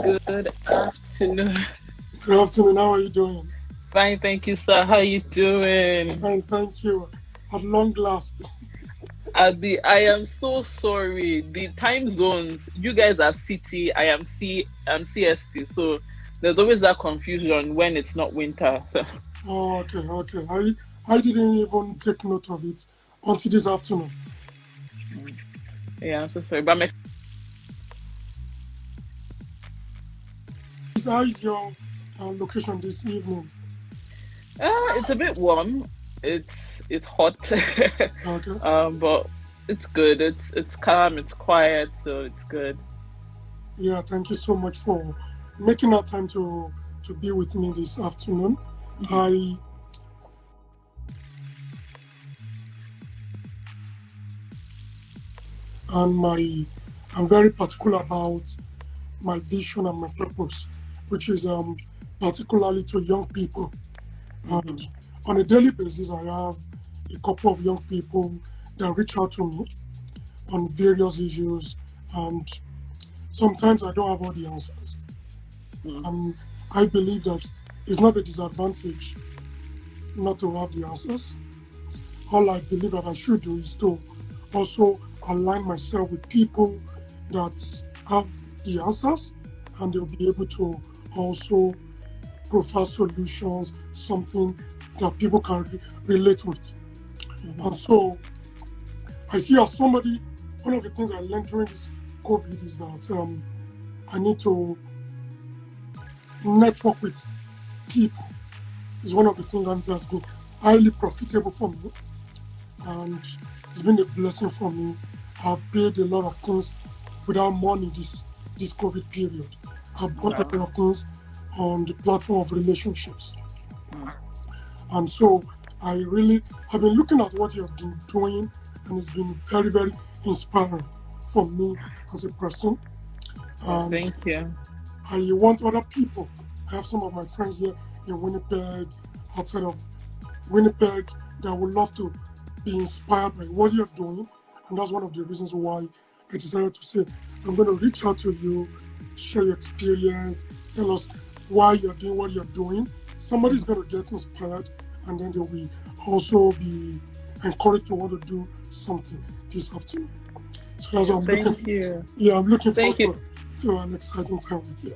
Good afternoon. Good afternoon. How are you doing? Fine, thank you, sir. How you doing? Fine, thank you. At long last. I am so sorry. The time zones, you guys are CT, I'm CST. So there's always that confusion when it's not winter. Oh, okay. I didn't even take note of it until this afternoon. Yeah, I'm so sorry. But How is your location this evening? it's a bit warm. It's hot. Okay. But it's good. It's calm, it's quiet, so it's good. Yeah, thank you so much for making that time to be with me this afternoon. Mhm. I and my I'm very particular about my vision and my purpose, which is particularly to young people. And Mhm. on a daily basis, I have a couple of young people that reach out to me on various issues, and sometimes I don't have all the answers. Mm. And I believe that it's not a disadvantage not to have the answers. All I believe that I should do is to also align myself with people that have the answers, and they'll be able to also provide solutions, something that people can relate with. And Mhm. so I see as somebody, one of the things I learned during this COVID is that I need to network with people. It's one of the things that has been highly profitable for me, and it's been a blessing for me. I've paid a lot of things without money this COVID period. I've bought a Wow. lot of things on the platform of relationships. Mm. And so I've been looking at what you've been doing, and it's been very inspiring for me as a person. Oh, And thank you. I want other people. I have some of my friends here in Winnipeg, outside of Winnipeg, that would love to be inspired by what you're doing. And that's one of the reasons why I decided to say, I'm going to reach out to you, share your experience, tell us why you're doing what you're doing. Somebody's Mhm. going to get inspired, and then they'll be also be encouraged to want to do something this afternoon. So that's what Yeah, I'm looking thank for. you. Yeah, I'm looking forward Thank you. to an exciting time with you.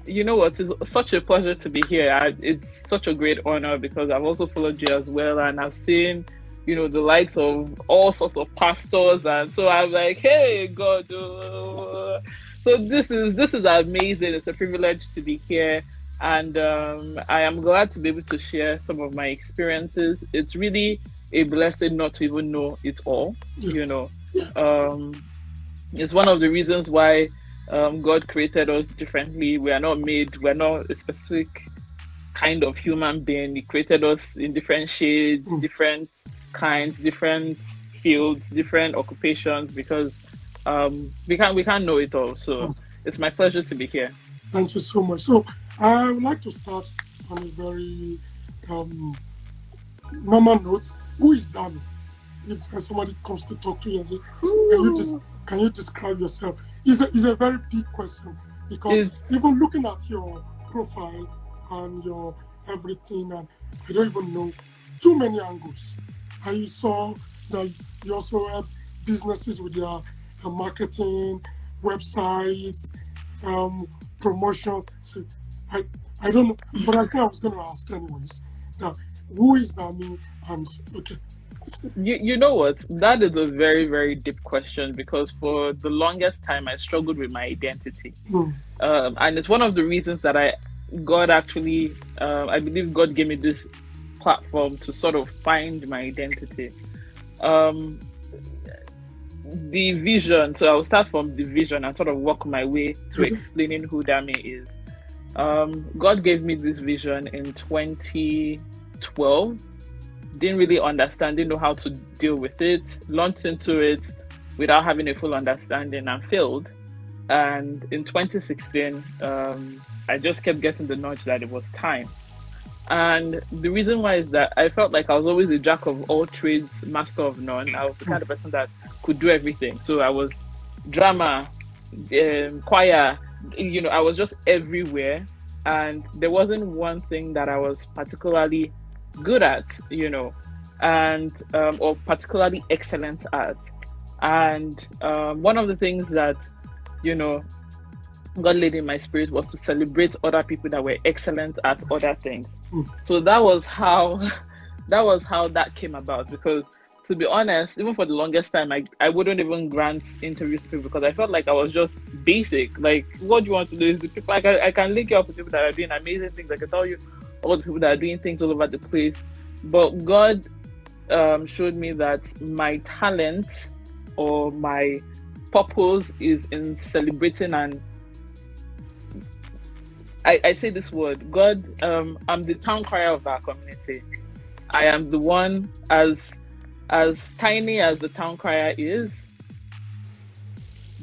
You know what? It's such a pleasure to be here. It's such a great honor because I've also followed you as well, and I've seen, the likes of all sorts of pastors, and so I'm like, hey, God. So this is amazing. It's a privilege to be here, and I am glad to be able to share some of my experiences. It's really a blessing not to even know it all. Yeah, You know, yeah. um, it's one of the reasons why God created us differently. We're not a specific kind of human being. He created us in different shades, Mm. different kinds, different fields, different occupations because we can't know it all. So Mm. it's my pleasure to be here. Thank you so much. So I would like to start on a very um, normal note. Who is Dami? If somebody comes to talk to you and say, "Can you Ooh, can you describe yourself?" Is a very big question, because is even looking at your profile and your everything, and I don't even know too many angles. I saw that you also help businesses with their marketing, websites, um, promotions. So I I don't know, but I think I was going to ask anyways. Now, who is Dami? And okay. you know what? That is a very, very deep question because for the longest time I struggled with my identity. Hmm. And it's one of the reasons that God actually, I believe God gave me this platform to sort of find my identity. Um, the vision, so I'll start from the vision and sort of work my way to Okay. explaining who Dami is. God gave me this vision in 2012. Didn't really understand, didn't know how to deal with it, launched into it without having a full understanding and failed. And in 2016, I just kept getting the nudge that it was time. And the reason why is that I felt like I was always a jack of all trades, master of none. I was the kind of person that could do everything. So I was drama, choir. I was just everywhere, and there wasn't one thing that I was particularly good at, and or particularly excellent at. And one of the things that you know God laid in my spirit was to celebrate other people that were excellent at other things. mm, So that was how that came about. Because to be honest, even for the longest time, I wouldn't even grant interviews to people because I felt like I was just basic. Like, what do you want to do? Is the people I can link you up with people that are doing amazing things. I can tell you all the people that are doing things all over the place. But God showed me that my talent or my purpose is in celebrating. And I say this word, God, I'm the town crier of our community. I am the one, as tiny as the town crier is.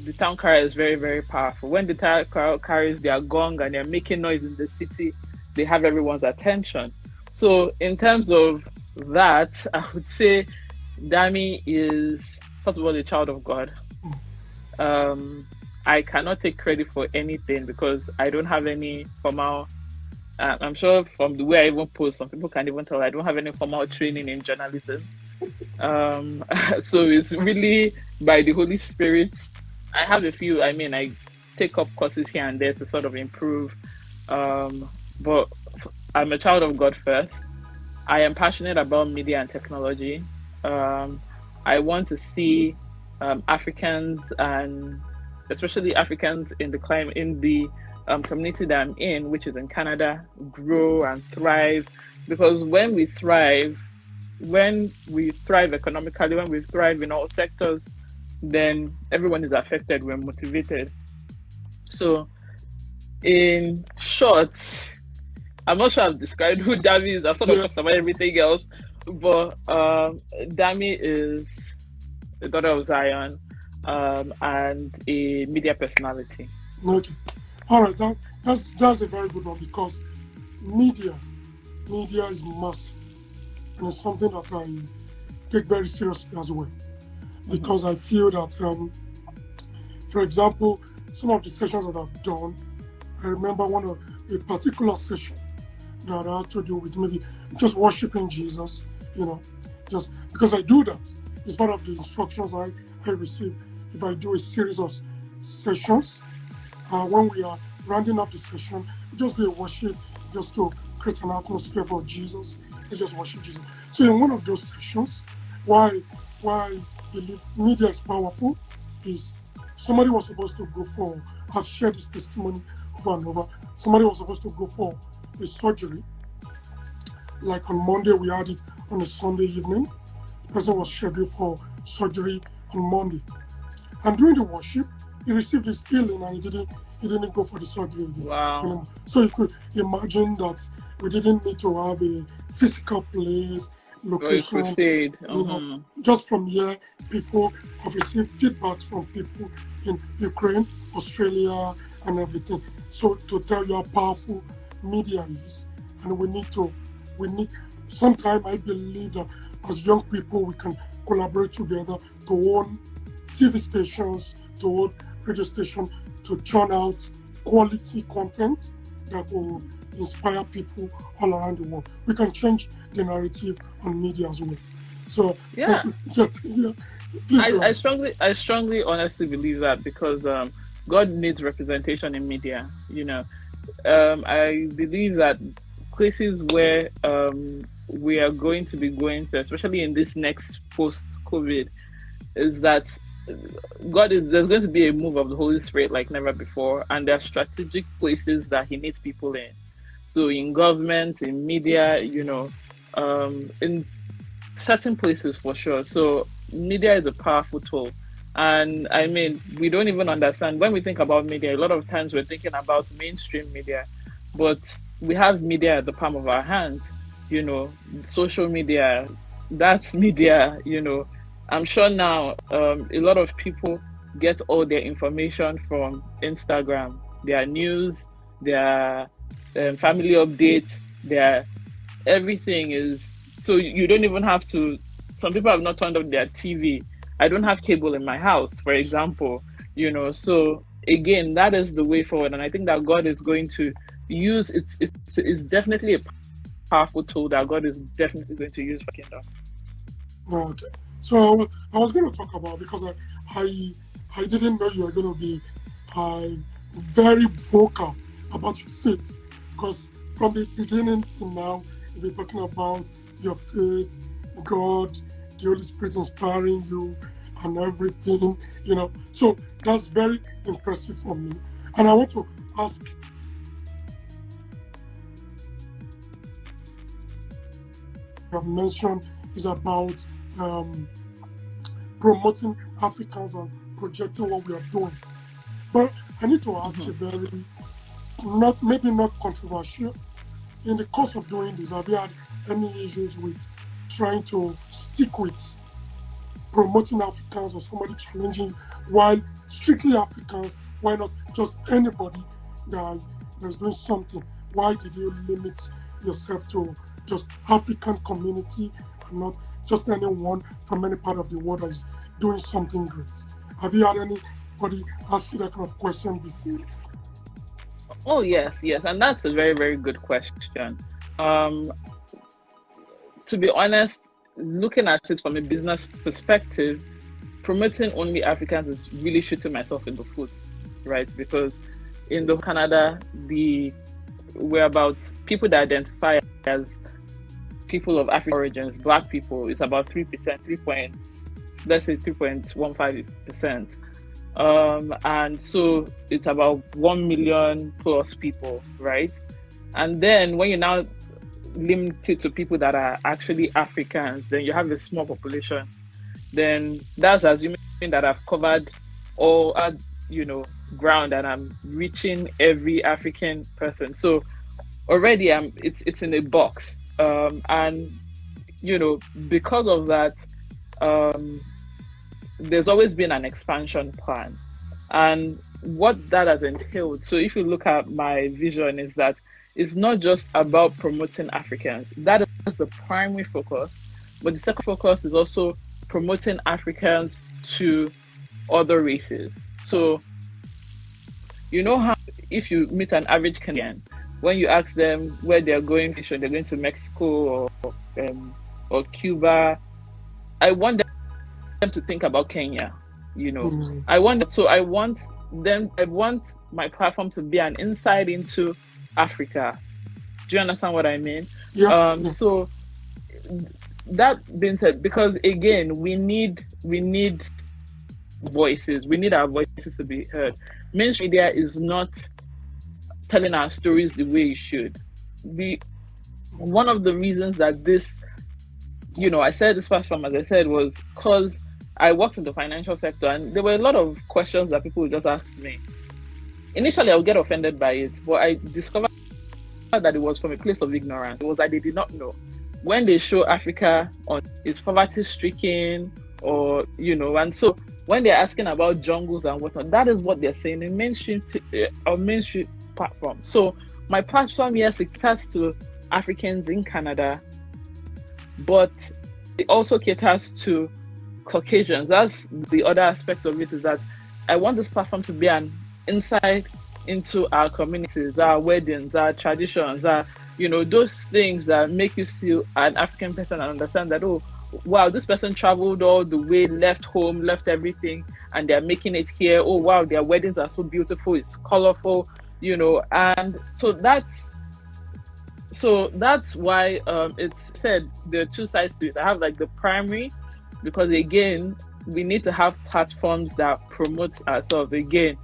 The town crier is very, very powerful. When the town crier carries their gong and they're making noise in the city, they have everyone's attention. So in terms of that, I would say Dami is, first of all, a child of God. mm. I cannot take credit for anything because I don't have any formal. I'm sure from the way I even post, some people can even tell I don't have any formal training in journalism. So it's really by the Holy Spirit. I have a few. I mean, I take up courses here and there to sort of improve. But I'm a child of God first. I am passionate about media and technology. I want to see Africans, and especially Africans in the community that I'm in, which is in Canada, grow and thrive. Because when we thrive economically, when we thrive in all sectors, then everyone is affected. We're motivated. So, in short, I'm not sure I've described who Dami is. I've sort of Yeah. talked about everything else, but Dami is the daughter of Zion, and a media personality. Okay. All right. That's a very good one because media media is massive and it's something that I take very seriously as well Hmm. because I feel that, for example, some of the sessions that I've done, I remember one of a particular session that had to do with maybe just worshiping Jesus, you know, just because I do that. It's part of the instructions I receive if I do a series of sessions. When we are rounding up the session, we just do a worship just to create an atmosphere for Jesus. Let's just worship Jesus. So in one of those sessions, why I believe media is powerful is somebody was supposed to go for, I've shared this testimony over and over. Somebody was supposed to go for a surgery. Like on Monday, we had it on a Sunday evening. The person was scheduled for surgery on Monday. And during the worship, he received his healing and he didn't go for the surgery again. Wow. So you could imagine that we didn't need to have a physical place, Or a location, crusade. you know. Uh-huh. Just from here, people have received feedback from people in Ukraine, Australia, and everything. So to tell you how powerful media is, and we need. Sometimes I believe that as young people we can collaborate together to own TV stations, to own radio stations, to churn out quality content that will inspire people all around the world. We can change the narrative on media as well. So thank Yeah. you. Yeah, yeah. Please I, go I ahead. strongly I strongly honestly believe that because God needs representation in media. I believe that places where we are going to be going to, especially in this next post COVID, is that there's going to be a move of the Holy Spirit like never before, and there are strategic places that He needs people in. So in government, in media, in certain places for sure. So media is a powerful tool. And I mean, we don't even understand when we think about media, a lot of times we're thinking about mainstream media, but we have media at the palm of our hand, social media, that's media. I'm sure now a lot of people get all their information from Instagram, their news, their family updates, their everything is so you don't even have to. Some people have not turned on their TV. I don't have cable in my house, for example. So again, that is the way forward. And I think that God is going to use it's definitely a powerful tool that God is definitely going to use for kingdom. Okay. So I was going to talk about, because I, I didn't know you were going to be uh, very vocal about your faith, because from the beginning till now you've been talking about your faith, God, the Holy Spirit inspiring you, and everything. So that's very impressive for me. And I want to ask, you have mentioned is about um, promoting Africans and projecting what we are doing. But I need to ask Mm-hmm. a very, not maybe not controversial. In the course of doing this, have you had any issues with trying to stick with promoting Africans, or somebody challenging you, while strictly Africans? Why not just anybody that's doing something? Why did you limit yourself to just African community and not just anyone from any part of the world that is doing something great? Have you had anybody ask you that kind of question before? Oh yes, yes, and that's a very, very good question. Um, to be honest, looking at it from a business perspective, promoting only Africans is really shooting myself in the foot, right? Because in the Canada, the we're about people that identify as people of African origins, Black people, it's about 3%, 3 point, let's say 3.15%. And so it's about 1 million plus people, right? And then when you now limit it to people that are actually Africans, then you have a small population. Then that's assuming that I've covered all ground and I'm reaching every African person. So already it's in a box. And because of that, um there's always been an expansion plan. And what that has entailed, so if you look at my vision, is that it's not just about promoting Africans. That is the primary focus. But the second focus is also promoting Africans to other races. So, you know how if you meet an average Kenyan, when you ask them where they're going, they're going to Mexico or Cuba, I want them to think about Kenya. Mm, I want my platform to be an insight into Africa. Do you understand what I mean? yeah, yeah. So that being said, because again, we need voices. We need our voices to be heard. Mainstream media is not telling our stories the way it should. The One of the reasons that I said this platform, as I said, was because I worked in the financial sector, and there were a lot of questions that people would just ask me. Initially, I would get offended by it, but I discovered that it was from a place of ignorance. It was that they did not know. When they show Africa on its poverty stricken, and so when they're asking about jungles and whatnot, that is what they're saying in mainstream platform. So my platform, yes, it caters to Africans in Canada, but it also caters to Caucasians. That's the other aspect of it, is that I want this platform to be an insight into our communities, our weddings, our traditions, those things that make you see an African person and understand that, oh, wow, this person traveled all the way, left home, left everything, and they're making it here. Oh, wow, their weddings are so beautiful, it's colorful, and so that's why it's said there are two sides to it. I have like the primary, because again, we need to have platforms that promote ourselves. Again,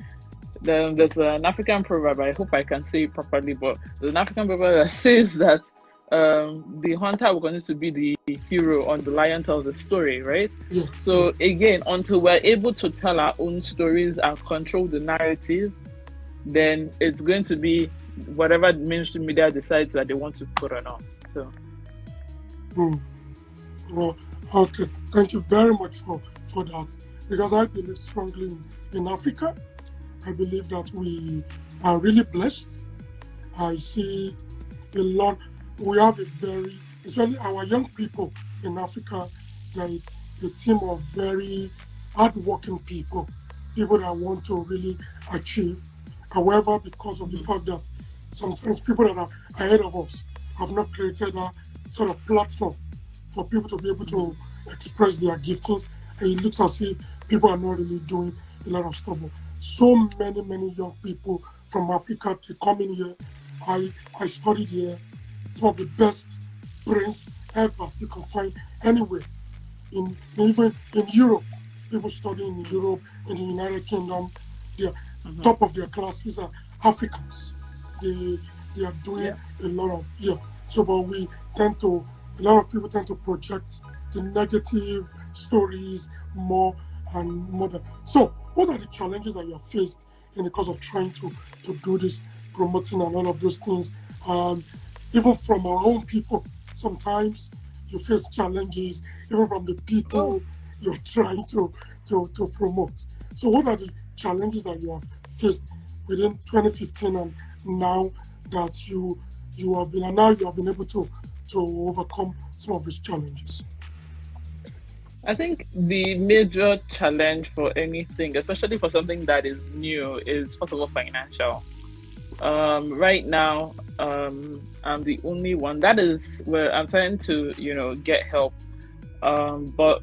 there's an African proverb, I hope I can say it properly, but there's an African proverb that says that the hunter will continue to be the hero on the lion tells the story, right? Yeah, yeah. So again, until we're able to tell our own stories and control the narrative, then it's going to be whatever mainstream media decides that they want to put on us. So Mm. Well, okay. Thank you very much for that. Because I believe strongly in Africa. I believe that we are really blessed. I see a lot. We have a very, especially our young people in Africa, they're a team of very hardworking people. people that want to really achieve. However, because of the fact that sometimes people that are ahead of us have not created a sort of platform for people to be able to express their giftings, and it looks as if people are not really doing a lot of stuff. But so many young people from Africa, they come in here. I studied here. Some of the best brains ever you can find anywhere in even in Europe. People studying in Europe, in the United Kingdom, they are Mm-hmm. top of their classes are Africans. They they are doing Yeah. a lot of So, but we tend to a lot of people tend to project the negative stories more and more. So, what are the challenges that you have faced in the course of trying to do this, promoting and all of those things? Um, Even from our own people, sometimes you face challenges, even from the Oh, people you're trying to promote. So, what are the challenges that you have faced within 2015 and now that you have been and now you have been able to overcome some of these challenges? I think the major challenge for anything, especially for something that is new, is first of all financial. Right now, I'm the only one. That is where I'm trying to, get help. But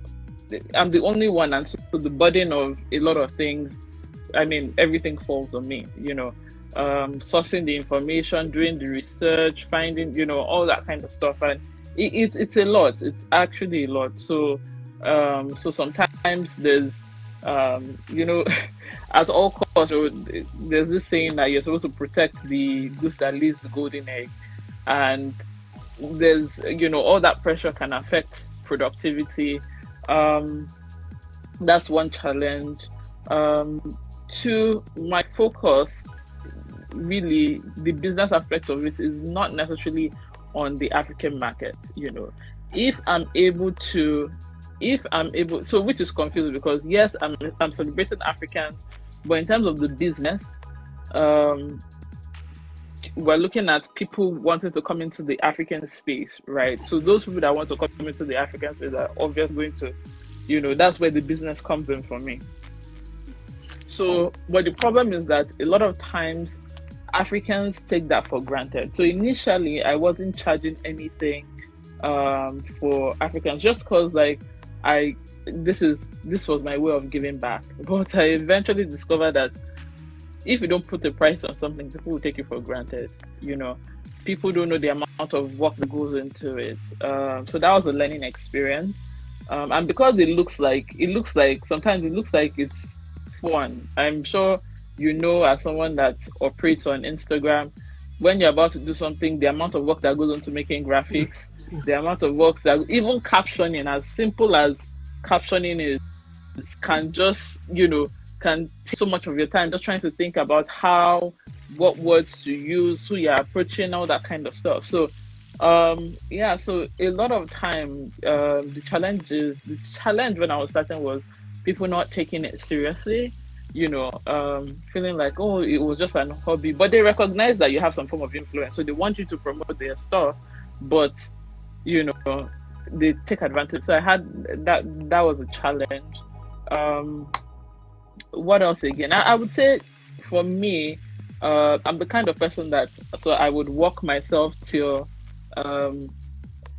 I'm the only one, and so the burden of a lot of things, I mean, everything falls on me. Sourcing the information, doing the research, finding, all that kind of stuff, and it's a lot. It's actually a lot. So sometimes there's, you know, at all costs, there's this saying that you're supposed to protect the goose that lays the golden egg, and there's, all that pressure can affect productivity. Um, that's one challenge. Two, my focus, really, the business aspect of it is not necessarily on the African market. If I'm able to, if I'm able, so which is confusing because yes, I'm celebrating Africans, but in terms of the business, um, we're looking at people wanting to come into the African space, right? So those people that want to come into the African space are obviously going to, that's where the business comes in for me. So, but the problem is that a lot of times Africans take that for granted. So initially, I wasn't charging anything for Africans just because, like, I this was my way of giving back. But I eventually discovered that if you don't put a price on something, people will take it for granted. You know, People don't know the amount of work that goes into it. So that was a learning experience. And because it looks like sometimes it looks like it's fun. I'm sure as someone that operates on Instagram, when you're about to do something, the amount of work that goes into making Yeah, graphics, yeah. the amount of work that even captioning, as simple as captioning is, can just can take so much of your time just trying to think about what words to use, who you're approaching, all that kind of stuff. So yeah, so a lot of time, the challenge when I was starting was people not taking it seriously, feeling like, oh, it was just an hobby, but they recognize that you have some form of influence, so they want you to promote their stuff, but you know they take advantage. So I had that was a challenge. um what else again? I would say for me, I'm the kind of person that, so I would walk myself till, um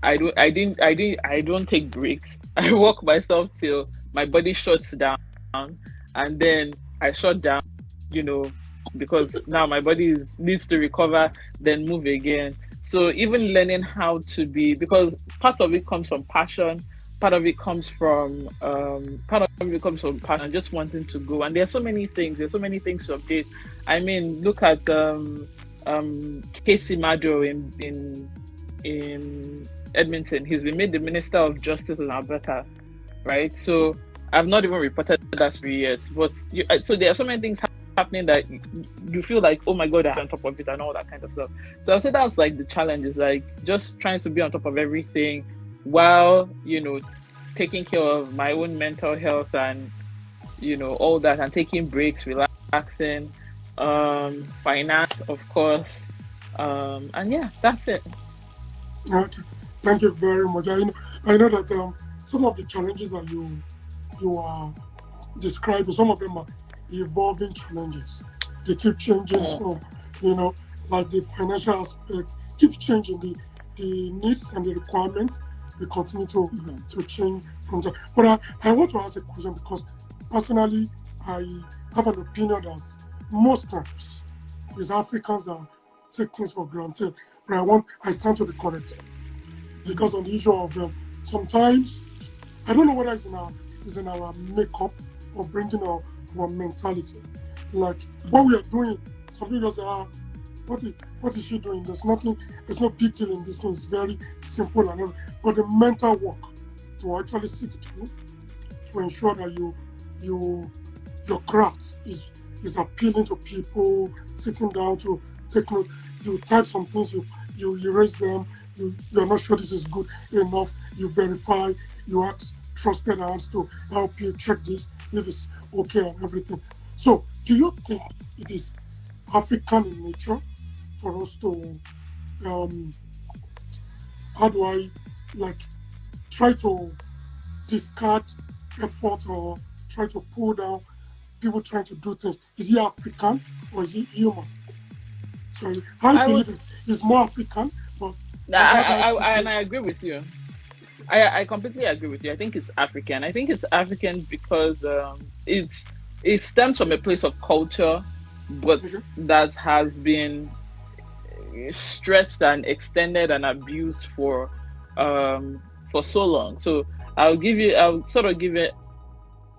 I don't take breaks. I walk myself till my body shuts down, and then I shut down, you know, because now my body needs to recover, then move again. So even learning how to be, because part of it comes from passion, part of it comes from passion, just wanting to go. And there's so many things to update. I mean, look at Casey Madro in Edmonton. He's been made the Minister of Justice in Alberta, right? So I've not even reported that story yet. But so there are so many things happening that you feel like, oh my God, I'm on top of it and all that kind of stuff. So I'll say that's like the challenge, is like just trying to be on top of everything while, taking care of my own mental health and, all that, and taking breaks, relaxing, finance, of course. And yeah, that's it. Okay. Thank you very much. I know that some of the challenges that you are describing, some of them are evolving challenges. They keep changing from, you know, like the financial aspect keeps changing. The needs and the requirements will continue to change from that. But I want to ask a question because personally I have an opinion that most times it's Africans that take things for granted. But I stand to be corrected because on the issue of sometimes I don't know whether it's in our makeup or bringing our mentality. Like what we are doing, some people say, what is she doing? There's no big deal in this thing. It's very simple and everything. But the mental work to actually sit down to ensure that your craft is appealing to people, sitting down to take note. You type some things, you erase them, you're not sure this is good enough, you verify, you ask trusted hands to help you check this if it's okay and everything. So do you think it is African in nature for us to how do I like try to discard effort or try to pull down people trying to do things? Is he African or is he human? So I I would, believe it's more African, but I've had that and I debate. agree with you. I completely agree with you. I think it's African. I think it's African because it stems from a place of culture, but Okay. that has been stretched and extended and abused for so long. So I'll sort of give it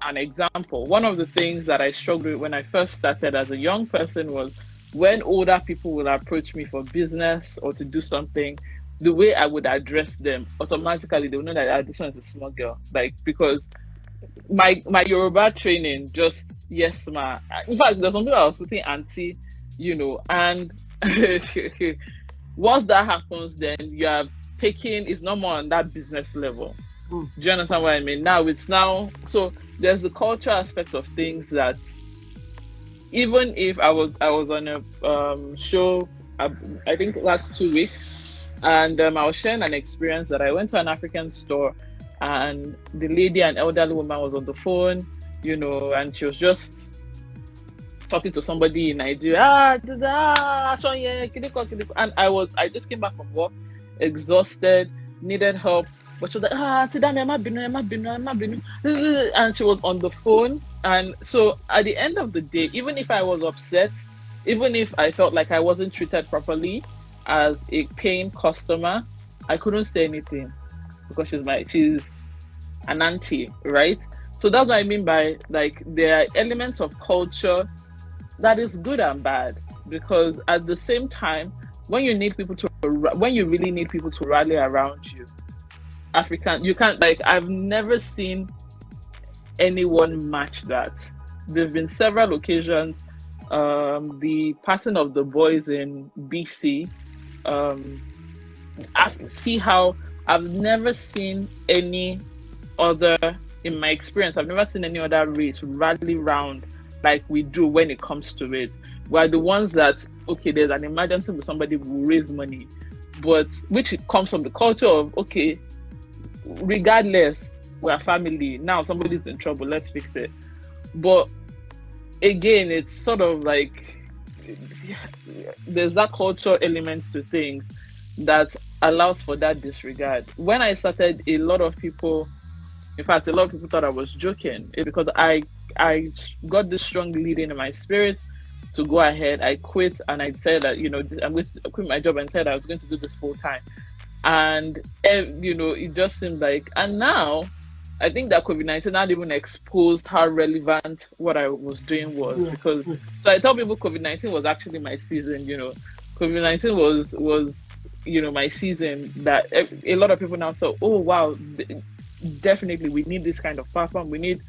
an example. One of the things that I struggled with when I first started as a young person was when older people will approach me for business or to do something, the way I would address them, automatically they will know that this one is a small girl. Like because my Yoruba training just yes ma. In fact, there's something I was putting auntie, and once that happens, then you have taken it's no more on that business level. Mm. Do you understand what I mean? Now so there's the culture aspect of things that even if I was on a show, I think last 2 weeks, and I was sharing an experience that I went to an African store, and the lady, an elderly woman, was on the phone, and she was just talking to somebody in Nigeria. So yeah, and I just came back from work, exhausted, needed help. But she was like, Dami, I'm not binu. And she was on the phone. And so at the end of the day, even if I was upset, even if I felt like I wasn't treated properly as a paying customer, I couldn't say anything because she's an auntie, right? So that's what I mean by like there are elements of culture that is good and bad because at the same time, when you really need people to rally around you, you can't like I've never seen anyone match that. There've been several occasions. The passing of the boys in BC. Um, I see how I've never seen any other in my experience. I've never seen any other race rally round like we do when it comes to it. We're the ones that okay, there's an emergency with somebody will raise money, but which comes from the culture of okay, regardless, we're family. Now somebody's in trouble, let's fix it. But again, it's sort of like there's that cultural element to things that allows for that disregard. When I started, in fact, a lot of people thought I was joking because I got this strong leading in my spirit to go ahead. I quit and I said that I'm going to quit my job and said I was going to do this full time. And it just seemed like, and now I think that COVID-19 had even exposed how relevant what I was doing was Yeah. because Yeah. so I tell people COVID-19 was actually my season. COVID-19 was my season that a lot of people now say, oh wow, definitely we need this kind of platform. We need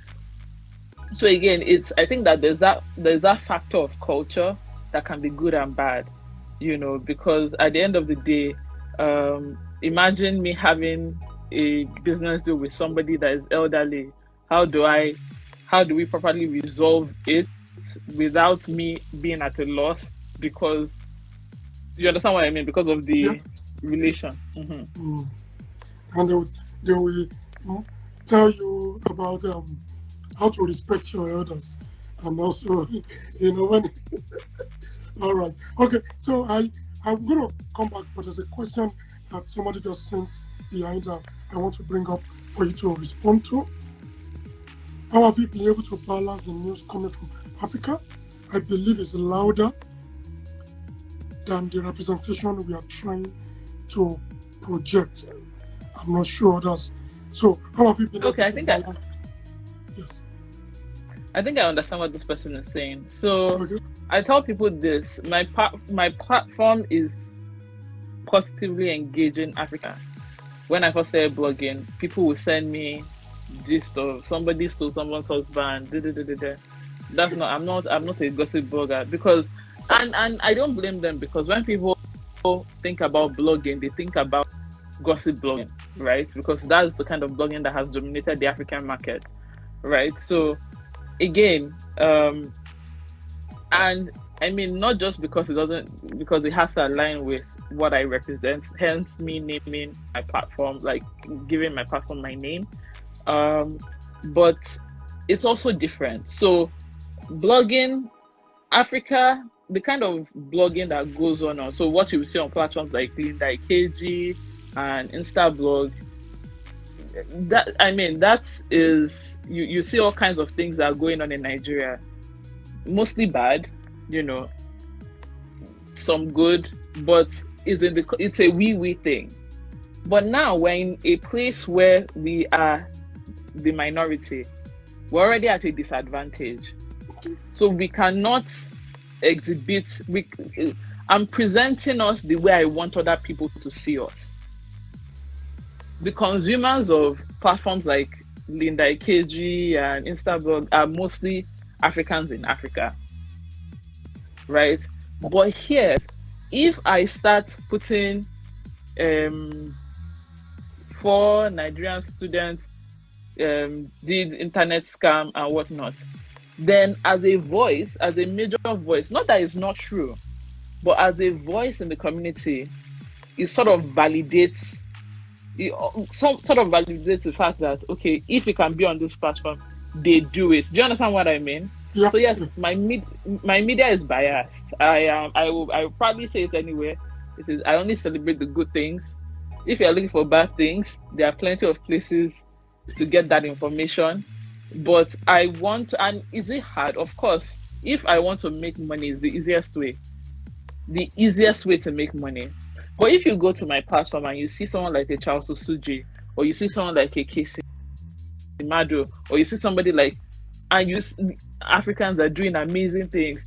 so again, I think that there's that factor of culture that can be good and bad, because at the end of the day, imagine me having a business deal with somebody that is elderly. How do I how do we properly resolve it without me being at a loss? Because you understand what I mean? Because of Yeah. the relation. Mm. And they will tell you about how to respect your elders and also, when. All right. Okay. So I'm gonna come back, but there's a question that somebody just sent behind that I want to bring up for you to respond to. How have you been able to balance the news coming from Africa? I believe it's louder than the representation we are trying to project. I'm not sure that's so. How have you been able Okay, to balance? Yes. I think I understand what this person is saying. So Okay. I tell people this: my platform is positively engaging Africa. When I first started blogging, people would send me gist of somebody stole someone's husband. Da, da, da, da, da. That's not. I'm not a gossip blogger because, and I don't blame them because when people think about blogging, they think about gossip blogging, right? Because that's the kind of blogging that has dominated the African market, right? So again, and I mean, not just because it doesn't, because it has to align with what I represent, hence me naming my platform, like giving my platform my name. Um, but it's also different. So, blogging, Africa, the kind of blogging that goes on, so what you will see on platforms like Linda KG and Instablog, that I mean, that is you see all kinds of things that are going on in Nigeria, mostly bad, you know, some good, but it's a wee thing. But now we're in a place where we are the minority. We're already at a disadvantage. So we cannot exhibit I'm presenting us the way I want other people to see us. The consumers of platforms like Linda KG and Instablog are mostly Africans in Africa, right? But here, if I start putting 4 Nigerian students did internet scam and whatnot, then as a voice, as a major voice, not that it's not true, but as a voice in the community, it sort of validates the fact that okay, if it can be on this platform, they do it. Do you understand what I mean? Yeah. So yes, my media is biased. I will probably say it anyway. It is I only celebrate the good things. If you're looking for bad things, there are plenty of places to get that information. But I want, and is it hard? Of course, if I want to make money, is the easiest way. The easiest way to make money. But if you go to my platform and you see someone like a Charles Osuji, or you see someone like a Casey Mado, or you see somebody like, and Africans are doing amazing things,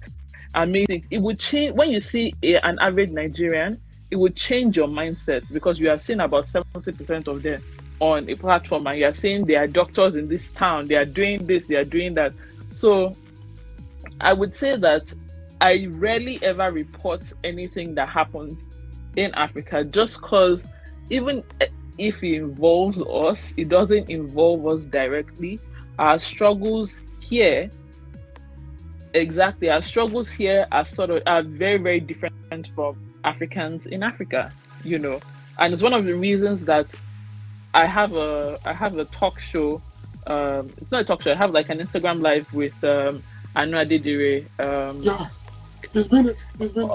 it would change when you see an average Nigerian. It would change your mindset because you have seen about 70% of them on a platform, and you are saying they are doctors in this town, they are doing this, they are doing that. So I would say that I rarely ever report anything that happens in Africa just because even if it involves us, it doesn't involve us directly. Our struggles here, exactly, our struggles here are very, very different from Africans in Africa, and it's one of the reasons that I have a talk show. It's not a talk show. I have like an Instagram live with Anu Adedire. Yeah. It's been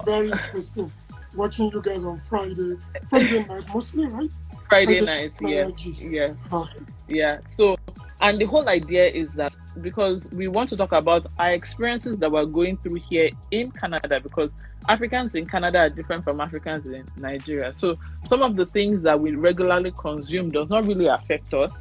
very interesting watching you guys on Friday night mostly, right? Friday night, yes, gist. yes, Okay. yeah. So, and the whole idea is that because we want to talk about our experiences that we're going through here in Canada, because Africans in Canada are different from Africans in Nigeria. So some of the things that we regularly consume does not really affect us,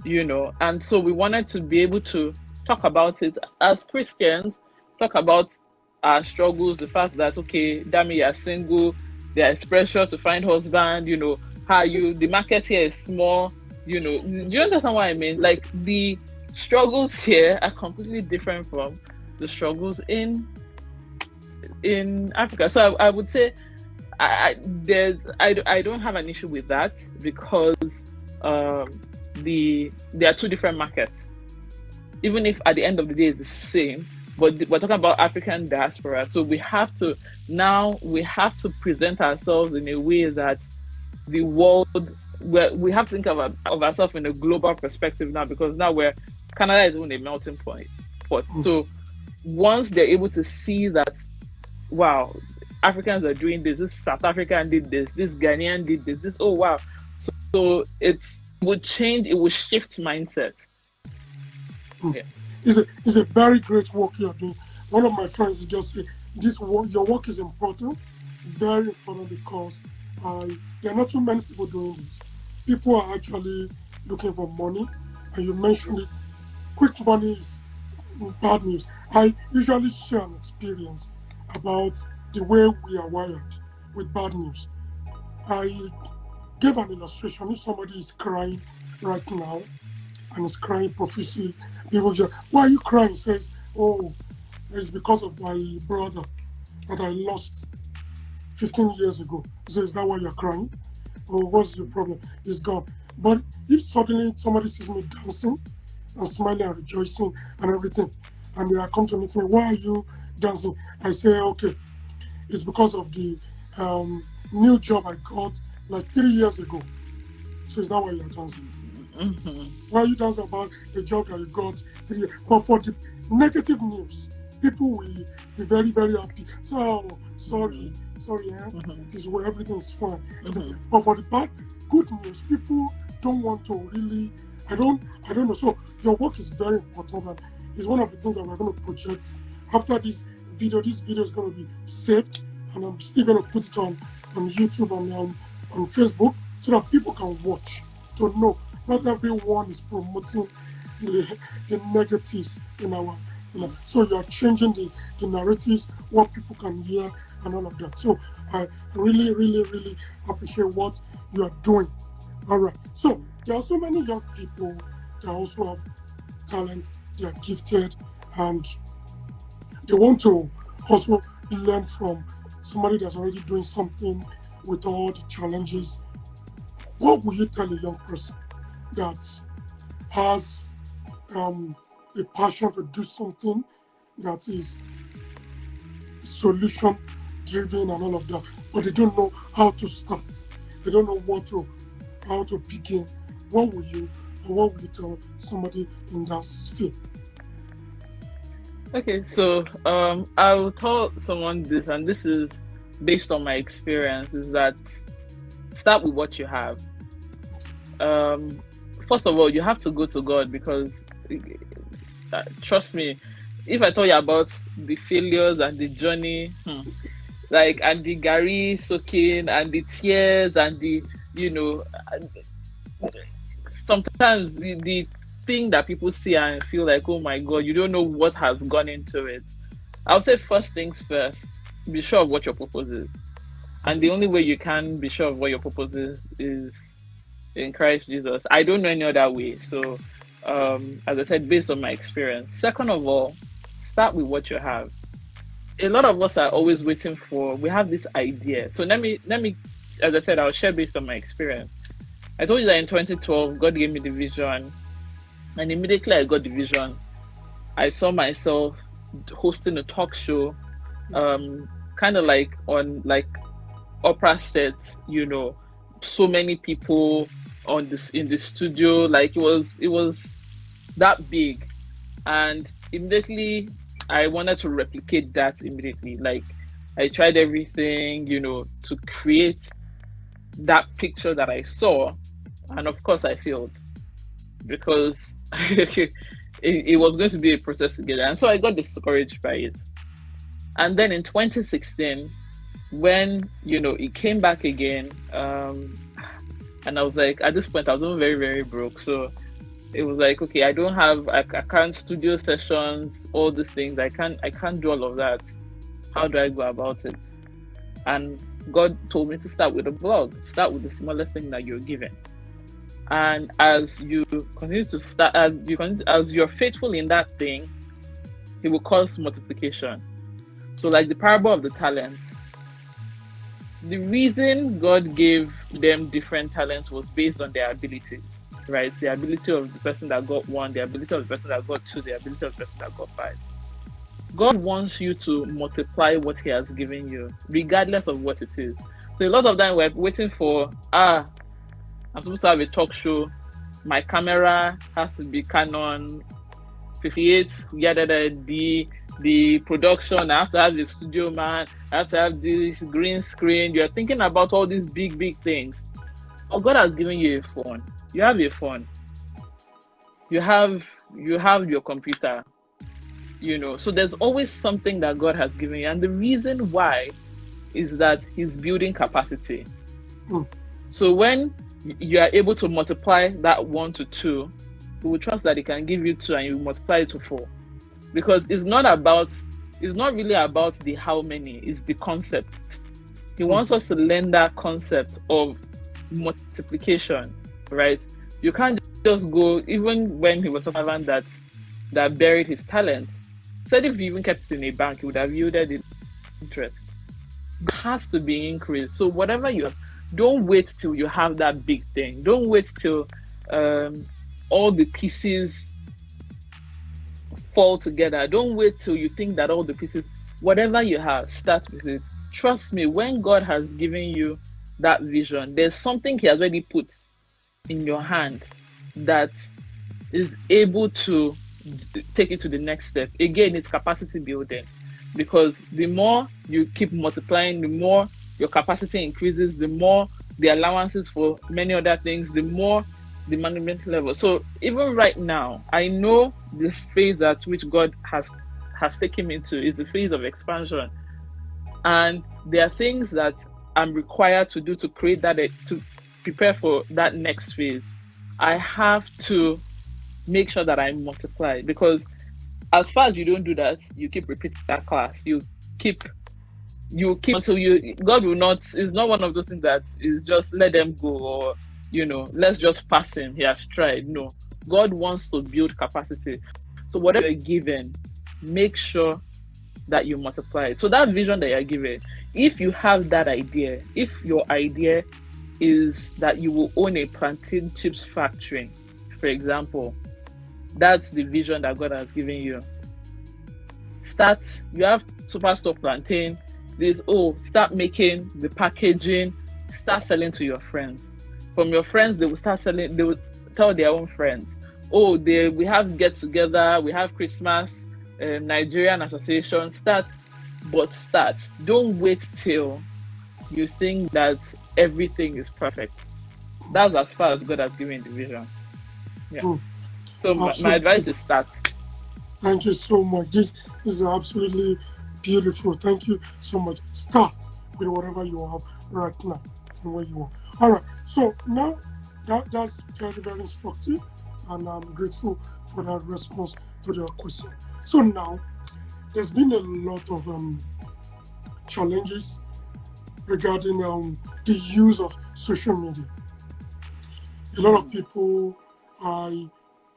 and so we wanted to be able to talk about it as Christians, talk about our struggles, the fact that okay, Dami, you're single, there's pressure to find husband, the market here is small, do you understand what I mean? Like the struggles here are completely different from the struggles in Africa. So I would say I don't have an issue with that because there are two different markets. Even if at the end of the day it's the same, but we're talking about African diaspora, so we have to present ourselves in a way that the world, we have to think of ourselves in a global perspective now, because now Canada is even a melting pot. So once they're able to see that, wow, Africans are doing this, this South African did this Ghanaian did this, oh wow. So it would change, it would shift mindset. Yeah. It's a very great work you're doing. One of my friends just said, this work, your work is important, very important because there are not too many people doing this. People are actually looking for money, and you mentioned it. Quick money is bad news. I usually share an experience about the way we are wired with bad news. I gave an illustration. If somebody is crying right now and is crying profusely, people just, why are you crying? He says, oh, it's because of my brother that I lost 15 years ago. He says, is that why you're crying? Or what's your problem? He's gone. But if suddenly somebody sees me dancing and smiling and rejoicing and everything, and they are come to meet me, why are you dancing? I say, okay, it's because of the new job I got like 3 years ago. So is that why you're dancing? Mm-hmm. Why are you dancing about a job that you got 3 years? But for the negative news, people will be very, very happy. So, oh, sorry, Mm-hmm. it is where everything is fine. Mm-hmm. But for the bad, good news, people don't want to really. I don't know. So your work is very important, and it's one of the things that we're going to project after this video. This video is going to be saved, and I'm still going to put it on YouTube and on Facebook so that people can watch to know. Not everyone is promoting the negatives in our, so you're changing the narratives, what people can hear and all of that. So I really, really, really appreciate what you are doing. All right. So there are so many young people that also have talent, they are gifted, and they want to also learn from somebody that's already doing something with all the challenges. What would you tell a young person that has a passion to do something that is solution driven and all of that, but they don't know how to start? They don't know how to begin. What will you tell somebody in that sphere? Okay, so I will tell someone this, and this is based on my experience, is that start with what you have. Um, First of all, you have to go to God because trust me, if I tell you about the failures and the journey, like, and the Gary soaking and the tears and the, you know, sometimes the thing that people see and feel like, oh my God, you don't know what has gone into it. I'll say first things first, be sure of what your purpose is. And the only way you can be sure of what your purpose is in Christ Jesus. I don't know any other way. So, as I said, based on my experience. Second of all, start with what you have. A lot of us are always waiting for, we have this idea. So let me, as I said, I'll share based on my experience. I told you that in 2012, God gave me the vision, and immediately I got the vision. I saw myself hosting a talk show, kind of like on like opera sets, so many people on this in the studio, like it was that big. And immediately I wanted to replicate that immediately. Like I tried everything, to create that picture that I saw, and of course I failed because it was going to be a process to get there. And so I got discouraged by it. And then in 2016, when it came back again, and I was like, at this point I was very, very broke. So it was like, okay, I can't studio sessions, all these things. I can't do all of that. How do I go about it? And God told me to start with a blog. Start with the smallest thing that you're given. And as you continue to start, as you're faithful in that thing, it will cause multiplication. So like the parable of the talents, the reason God gave them different talents was based on their ability, right? The ability of the person that got one, the ability of the person that got two, the ability of the person that got five. God wants you to multiply what He has given you, regardless of what it is. So a lot of time we're waiting for, I'm supposed to have a talk show. My camera has to be Canon. 58, yada, the production, I have to have the studio man, I have to have this green screen. You're thinking about all these big things. Oh, God has given you a phone. You have a phone. You have your computer, So there's always something that God has given you. And the reason why is that He's building capacity. Mm. So when you are able to multiply that 1 to 2, we will trust that He can give you 2 and you multiply it to 4. Because it's not really about the how many, it's the concept. He wants us to learn that concept of multiplication, right? You can't just go, even when he was a servant that buried his talent, said if he even kept it in a bank, he would have yielded interest. It has to be increased. So whatever you have, don't wait till you have that big thing. Don't wait till all the pieces fall together. Don't wait till you think that all the pieces, whatever you have, start with it. Trust me, when God has given you that vision, there's something He has already put in your hand that is able to take it to the next step. Again, it's capacity building, because the more you keep multiplying, the more your capacity increases, the more the allowances for many other things, the more the management level. So even right now, I know this phase at which God has taken me to is the phase of expansion, and there are things that I'm required to do to create that, to prepare for that next phase. I have to make sure that I multiply, because as far as you don't do that, you keep repeating that class. You keep until God will not. It's not one of those things that is just let them go, or let's just pass him. He has tried. No, God wants to build capacity. So whatever you're given, make sure that you multiply it. So that vision that you're given, if you have that idea, if your idea is that you will own a plantain chips factory, for example, that's the vision that God has given you. You have Superstore plantain. Start making the packaging, start selling to your friends. From your friends, they will start selling, they will tell their own friends. We have get together, we have Christmas, Nigerian association, start. Don't wait till you think that everything is perfect. That's as far as God has given the vision. Yeah. So my advice is start. Thank you so much. This is absolutely beautiful. Thank you so much. Start with whatever you have right now from where you are. All right. So now that's very instructive, and I'm grateful for that response to the question. So now there's been a lot of challenges regarding the use of social media. A lot of people,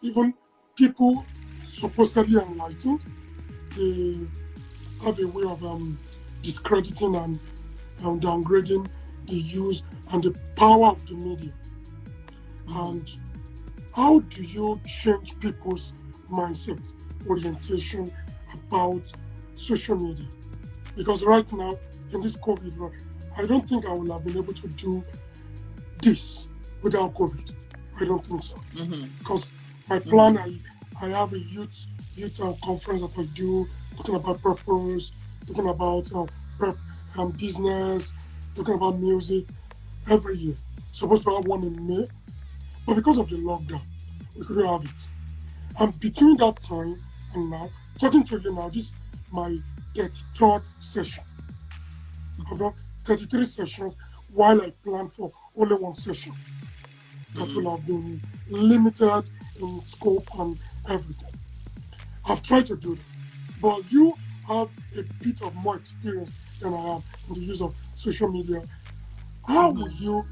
even people supposedly enlightened, they have a way of discrediting and downgrading the use and the power of the media. And how do you change people's mindset, orientation about social media? Because right now, in this COVID, I don't think I will have been able to do this without COVID. I don't think so. Because my plan, I have a youth conference that I do, talking about purpose, talking about business, talking about music every year. Supposed to have one in May, but because of the lockdown, we couldn't have it. And between that time and now, talking to you now, this is my 33rd session. I've done 33 sessions while I plan for only one session. That will have been limited in scope and everything. I've tried to do that, but you have a bit of more experience than I am in the use of social media. How will you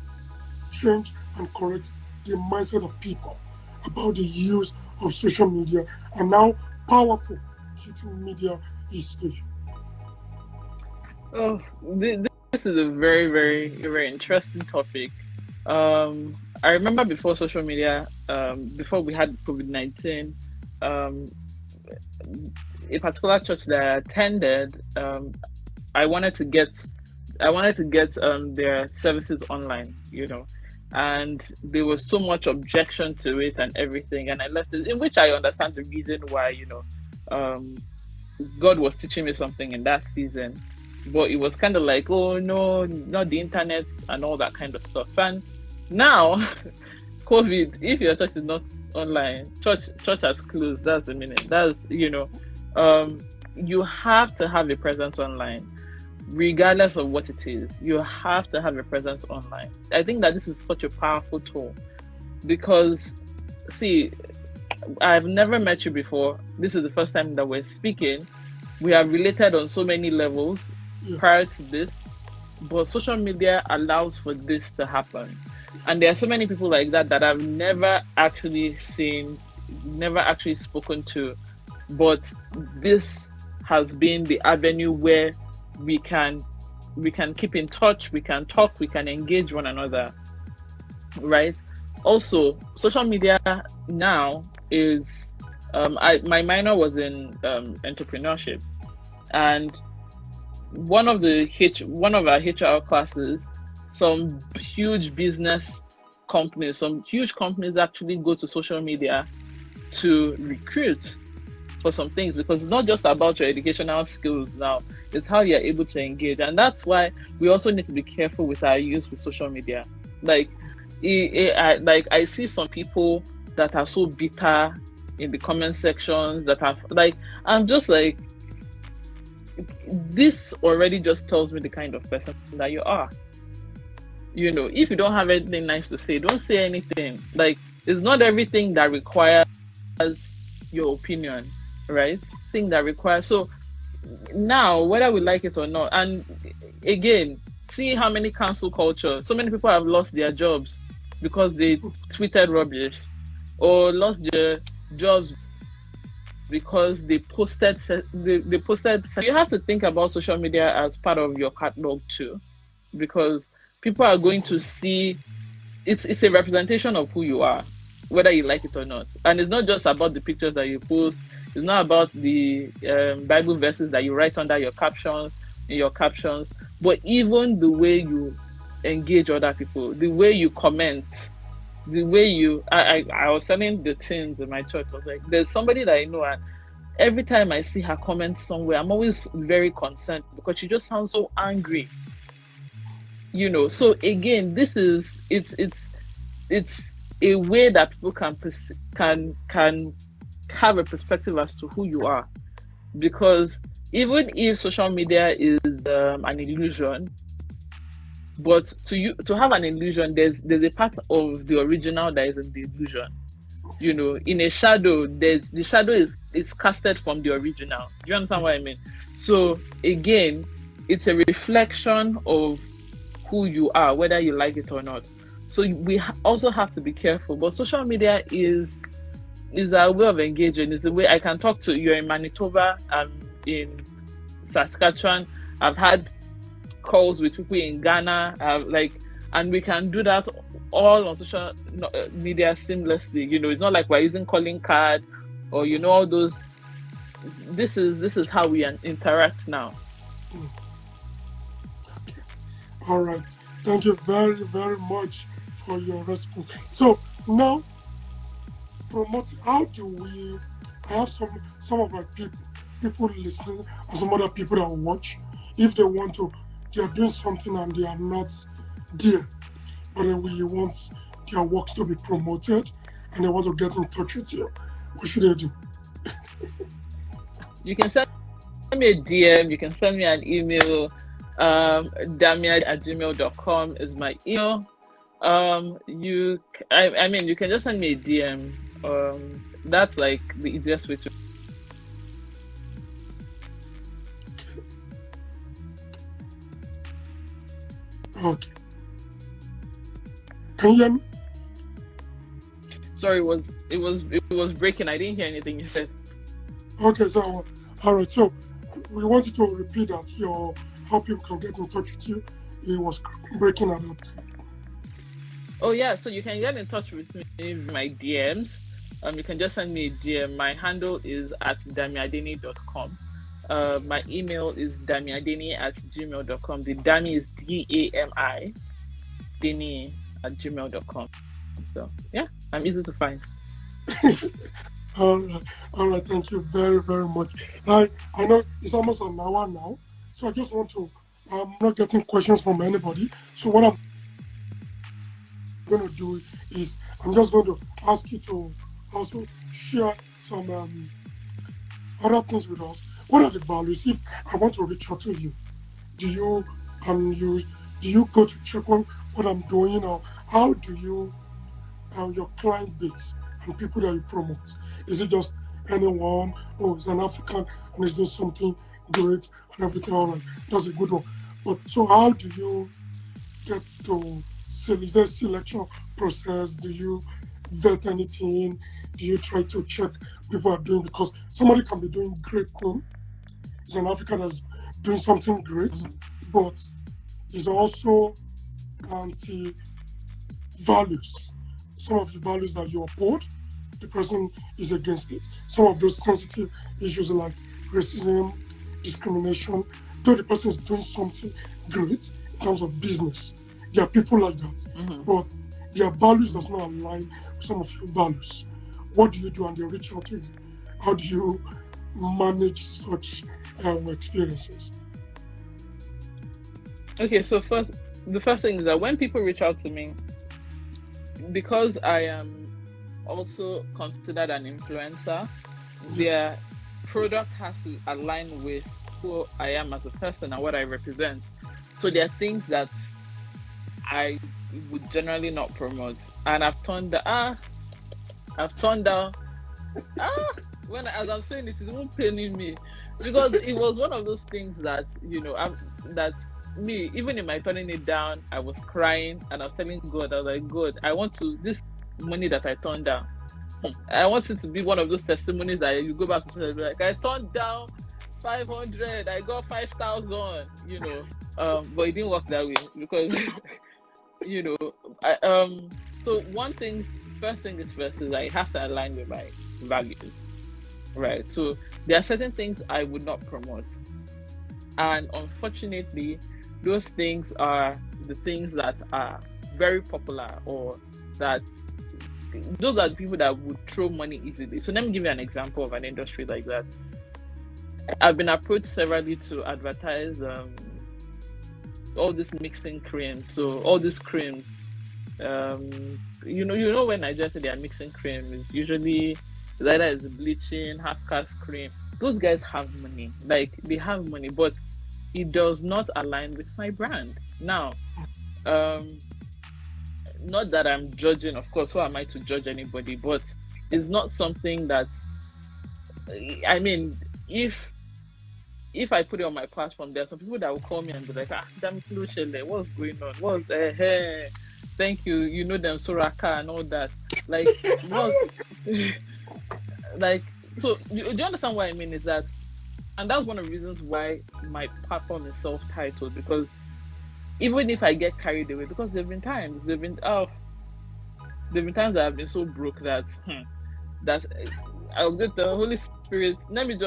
change and correct the mindset of people about the use of social media and how powerful digital media is to you? Oh, this is a very interesting topic. I remember before social media, before we had COVID-19, a particular church that I attended, I wanted to get their services online, and there was so much objection to it and everything, and I left it, in which I understand the reason why, um, God was teaching me something in that season. But it was kind of like, oh no, not the internet and all that kind of stuff. And now, COVID, if your church is not online, church has closed. That's the minute. You have to have a presence online, regardless of what it is. You have to have a presence online. I think that this is such a powerful tool because, see, I've never met you before. This is the first time that we're speaking. We have related on so many levels prior to this, but social media allows for this to happen. And there are so many people like that that I've never actually seen, never actually spoken to, but this has been the avenue where we can keep in touch, we can talk, we can engage one another, right? Also, social media now is my minor was in entrepreneurship, and one of our HR classes, some huge business companies, some huge companies actually go to social media to recruit for some things, because it's not just about your educational skills now, it's how you're able to engage. And that's why we also need to be careful with our use with social media. Like I see some people that are so bitter in the comment sections that have, like, I'm just like, this already just tells me the kind of person that you are. If you don't have anything nice to say, don't say anything. Like, it's not everything that requires your opinion, right? Thing that requires. So now, whether we like it or not, and again, see how many cancel culture. So many people have lost their jobs because they tweeted rubbish, or lost their jobs because they posted. You have to think about social media as part of your catalog too, because people are going to see. It's a representation of who you are, whether you like it or not. And it's not just about the pictures that you post. It's not about the Bible verses that you write under your captions, but even the way you engage other people, the way you comment, the way you. I was telling the teens in my church, I was like, there's somebody that I know, and every time I see her comment somewhere, I'm always very concerned because she just sounds so angry. So again, this is it's a way that people can have a perspective as to who you are, because even if social media is an illusion, but to have an illusion, there's a part of the original that is in the illusion. In a shadow, the shadow is casted from the original. Do you understand what I mean? So again, it's a reflection of who you are, whether you like it or not. So we also have to be careful. But social media is a way of engaging. It's the way I can talk to you in Manitoba. I'm in Saskatchewan. I've had calls with people in Ghana. And we can do that all on social media seamlessly. It's not like we're using calling card or all those. This is how we interact now. Okay. All right. Thank you very, very much for your response. So now, how do we? I have some of my people listening, and some other people that watch. If they want to, they are doing something and they are not there, but we want their works to be promoted, and they want to get in touch with you. What should they do? You can send me a DM. You can send me an email. Dami@gmail.com is my email. You can just send me a DM. That's like the easiest way to. Okay. Can you hear me? Sorry, it was breaking. I didn't hear anything you said. Okay, so all right. So we want you to repeat that how people can get in touch with you. It was breaking at that. Oh yeah, so you can get in touch with me in my DMs. You can just send me a DM. My handle is at damiadeniyi.com. My email is damiadeniyi@gmail.com. The Dami is Dami, Deniyi gmail.com. So yeah, I'm easy to find. All right. Thank you very, very much. I know it's almost an hour now, so I just want to. I'm not getting questions from anybody. So what I'm going to do is I'm just going to ask you to also share some other things with us. What are the values? If I want to reach out to you, do you you do you go to check what I'm doing, or how do you your client base and people that you promote? Is it just anyone, or is an African and is doing something great and everything? All right, that's a good one. But so how do you get to is there a selection process? Do you vet anything? Do you try to check people are doing, because somebody can be doing great thing, is an African that's doing something great, but is also anti values. Some of the values that you uphold, the person is against it. Some of those sensitive issues like racism, discrimination, though the person is doing something great in terms of business, there are people like that, but their values does not align with some of your values. What do you do? And they reach out to you. How do you manage such experiences? Okay, so the first thing is that when people reach out to me, because I am also considered an influencer, their product has to align with who I am as a person and what I represent. So there are things that I would generally not promote, and I've turned down when as I'm saying it's even paining me, because it was one of those things that that me, even in my turning it down, I was crying and I was telling God, I was like, God, I want to this money that I turned down. I want it to be one of those testimonies that you go back to and be like, I turned down 500, I got 5,000, but it didn't work that way because so first thing is first is that it has to align with my values, right? So there are certain things I would not promote, and unfortunately those things are the things that are very popular, or that those are the people that would throw money easily. So let me give you an example of an industry like that. I've been approached severally to advertise all this mixing creams. So all these creams, when Nigeria say they are mixing cream, it's usually either it's bleaching, half cast cream. Those guys have money, like they have money, but it does not align with my brand. Now, not that I'm judging, of course, who am I to judge anybody, but it's not something that, I mean, if I put it on my platform, there are some people that will call me and be like, Dami, what's going on? Thank you, you know them, Soraka and all that. Like, what? Like, so, do you understand what I mean? Is that, and that's one of the reasons why my platform is self-titled, because even if I get carried away, because there've been times that I've been so broke that that I'll get the Holy Spirit. Let me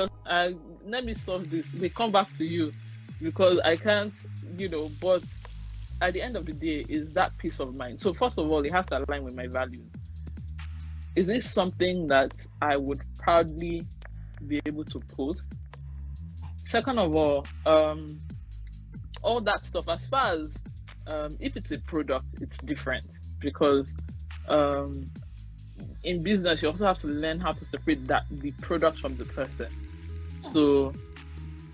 solve this. They come back to you, because I can't, But at the end of the day, is that peace of mind. So first of all, it has to align with my values. Is this something that I would proudly be able to post? Second of all that stuff, as far as if it's a product, it's different, because in business you also have to learn how to separate the product from the person. So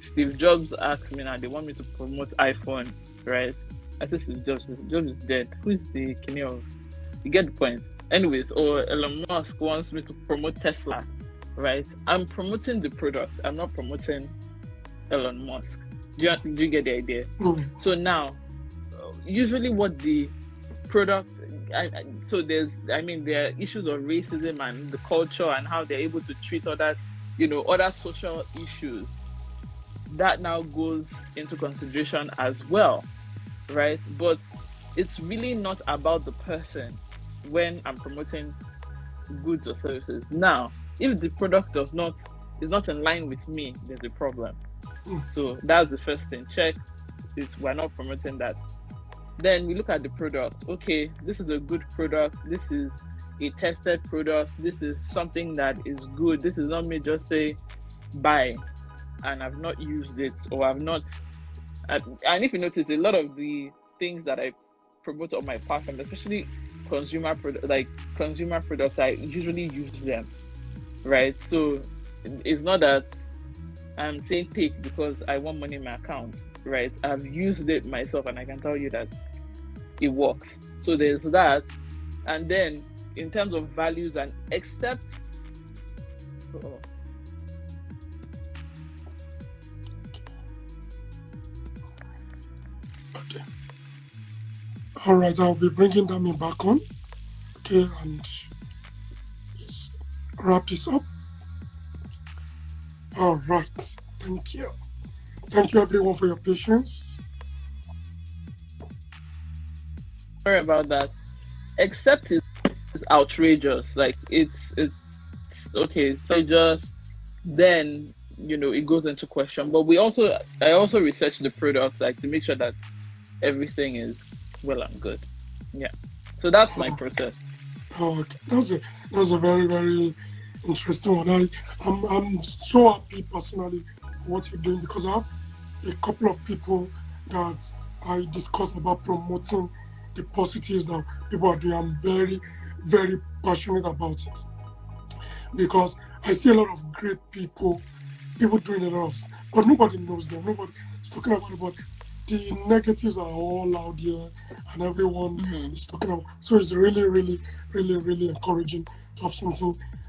Steve Jobs asked me, now they want me to promote iPhone, right? I said Steve Jobs is dead. Who is the king of? You get the point. Anyways, or Elon Musk wants me to promote Tesla, right? I'm promoting the product. I'm not promoting Elon Musk. Do you get the idea? So now, usually what the product, there are issues of racism and the culture and how they're able to treat other social issues. That now goes into consideration as well, right? But it's really not about the person when I'm promoting goods or services. Now, if the product is not in line with me, there's a problem. So that's the first thing. Check we're not promoting that. Then we look at the product. Okay, this is a good product. This is a tested product. This is something that is good. This is not me just say buy and I've not used it or I've not. And if you notice, a lot of the things that I promote on my platform, especially consumer products, I usually use them, right? So it's not that I'm saying take because I want money in my account, right? I've used it myself and I can tell you that it works. So there's that. And then in terms of values and except oh, Okay. All right, I'll be bringing Dami back on. Okay, and let's wrap this up. All right. Thank you. Thank you, everyone, for your patience. sorry about that. Except it's outrageous. Like it's okay, so just then it goes into question. But I also research the products like to make sure that everything is well and good. Yeah. So that's my Oh, process. oh, okay. That's a very very interesting one. I'm so happy personally for what you're doing because I have a couple of people that I discuss about promoting the positives that people are doing. I'm very very passionate about it because I see a lot of great people doing a lot of, but nobody knows them. Nobody is talking about it, but the negatives are all out there, and everyone Hmm. is talking about. So it's really, really, really, really encouraging to have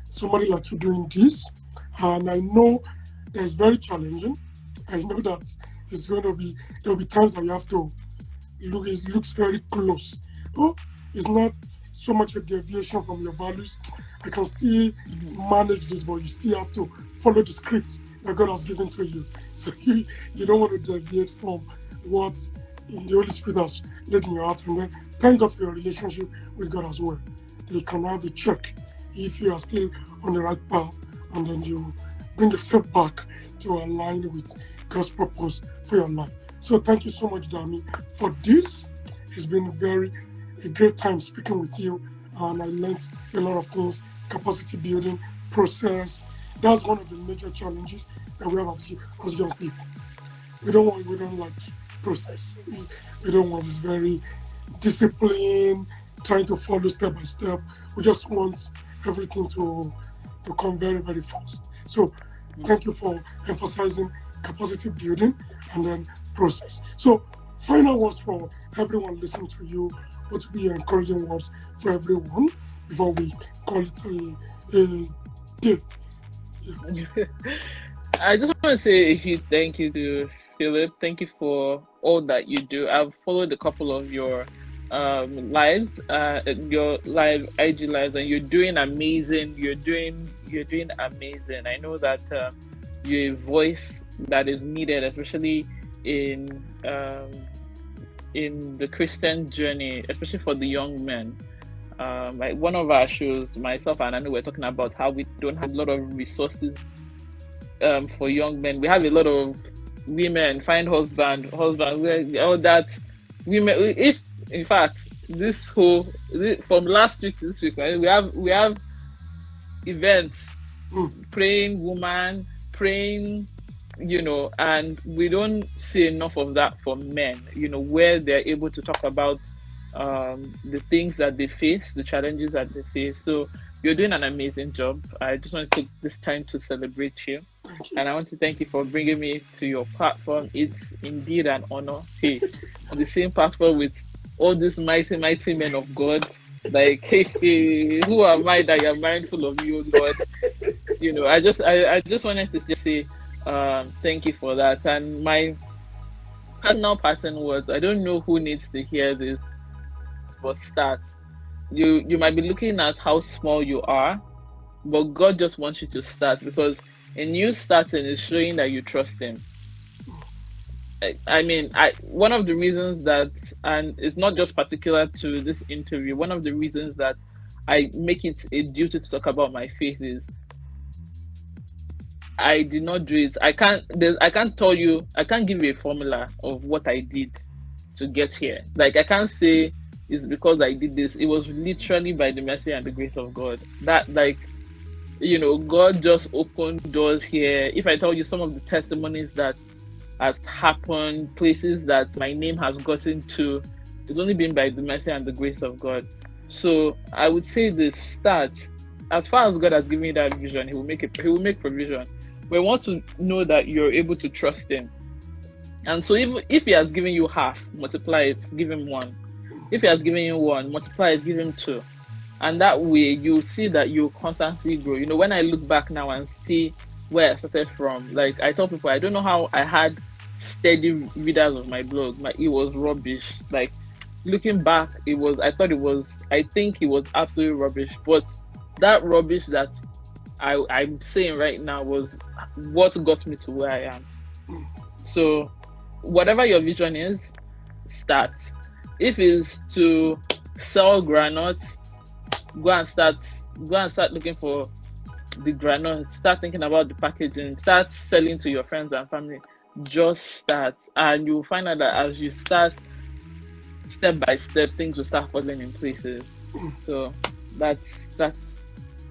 somebody like you doing this. And I know that it's very challenging. I know that it's going to be there'll be times that you have to look. It looks very close. Oh, it's not so much a deviation from your values. I can still Hmm. manage this, but you still have to follow the script that God has given to you. So you don't want to deviate from what in the Holy Spirit has laid in your heart. And then thank God for your relationship with God as well. You can have a check if you are still on the right path, and then you bring yourself back to align with God's purpose for your life. So thank you so much, Dami, for this. It's been very a great time speaking with you, and I learned a lot of things, capacity building, process. That's one of the major challenges that we have as young people. We don't like process. We don't want this very discipline, trying to follow step by step. We just want everything to come very, very fast. So thank you for emphasizing capacity building and then process. So final words for everyone listening to you. What would be your encouraging words for everyone before we call it a day? Yeah. I just want to say a huge thank you to Philip. Thank you for all that you do. I've followed a couple of your lives, your live IG lives, and you're doing amazing. You're doing amazing. I know that you're a voice that is needed, especially in in the Christian journey, especially for the young men. Like one of our shows, myself and Anu were talking about how we don't have a lot of resources for young men. We have a lot of women find husband, all that women. If in fact from last week to this week, right, we have events Mm, praying woman, praying, and we don't see enough of that for men, where they're able to talk about the things that they face, the challenges that they face. So you're doing an amazing job. I just want to take this time to celebrate you. thank you. And I want to thank you for bringing me to your platform. It's indeed an honor. Hey, on the same platform with all these mighty, mighty men of God. Like, hey, who am I that you're mindful of me, oh God? I just wanted to just say thank you for that. And my personal pattern words, I don't know who needs to hear this, but start. You might be looking at how small you are, but God just wants you to start because in you starting is showing that you trust Him. I mean, I one of the reasons that, and it's not just particular to this interview. One of the reasons that I make it a duty to talk about my faith is I did not do it. I can't. I can't tell you. I can't give you a formula of what I did to get here. Like, I can't say it's because I did this. It was literally by the mercy and the grace of God. That, like, God just opened doors here. If I tell you some of the testimonies that has happened, places that my name has gotten to, it's only been by the mercy and the grace of God. So I would say the start, as far as God has given you that vision, He will make provision. But once you know that you're able to trust Him. And so if He has given you half, multiply it, give Him one. If He has given you one, multiply it, give Him two. And that way you'll see that you constantly grow. When I look back now and see where I started from, like I tell people, I don't know how I had steady readers of my blog. It was rubbish. Like, looking back, I think it was absolutely rubbish. But that rubbish that I'm saying right now was what got me to where I am. So whatever your vision is, start. If it's to sell granules, go and start looking for the granules. Start thinking about the packaging. Start selling to your friends and family. Just start, and you'll find out that as you start, step by step, things will start falling in places. So that's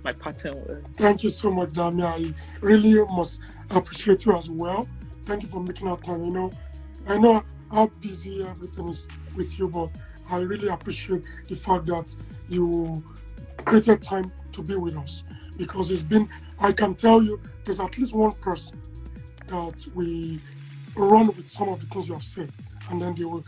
my pattern. Thank you so much, Dami. I really must appreciate you as well. Thank you for making our time. I know how busy everything is with you, but I really appreciate the fact that you created time to be with us, because I can tell you, there's at least one person that we run with some of the things you have said, and then they will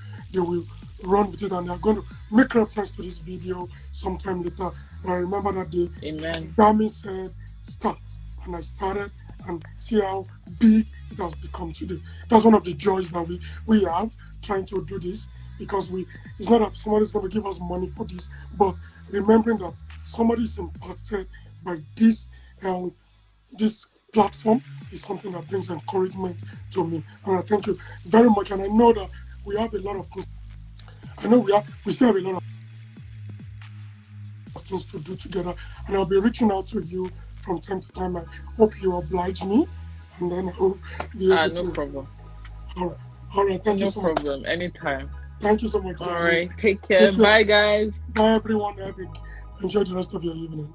run with it, and they're going to make reference to this video sometime later. And I remember that day, Amen. Dami said, start, and I started, and see how big it has become today. That's one of the joys that we have trying to do this, because it's not that somebody's going to give us money for this, but remembering that somebody is impacted by this platform is something that brings encouragement to me. And I thank you very much. And I know that we have a lot of things. I know we still have a lot of things to do together. And I'll be reaching out to you from time to time. I hope you oblige me. And then I will be able to. No problem. All right. Thank you so much. No problem. Anytime. Thank you so much. All right. Take care. Bye, guys. Bye, everyone. Enjoy the rest of your evening.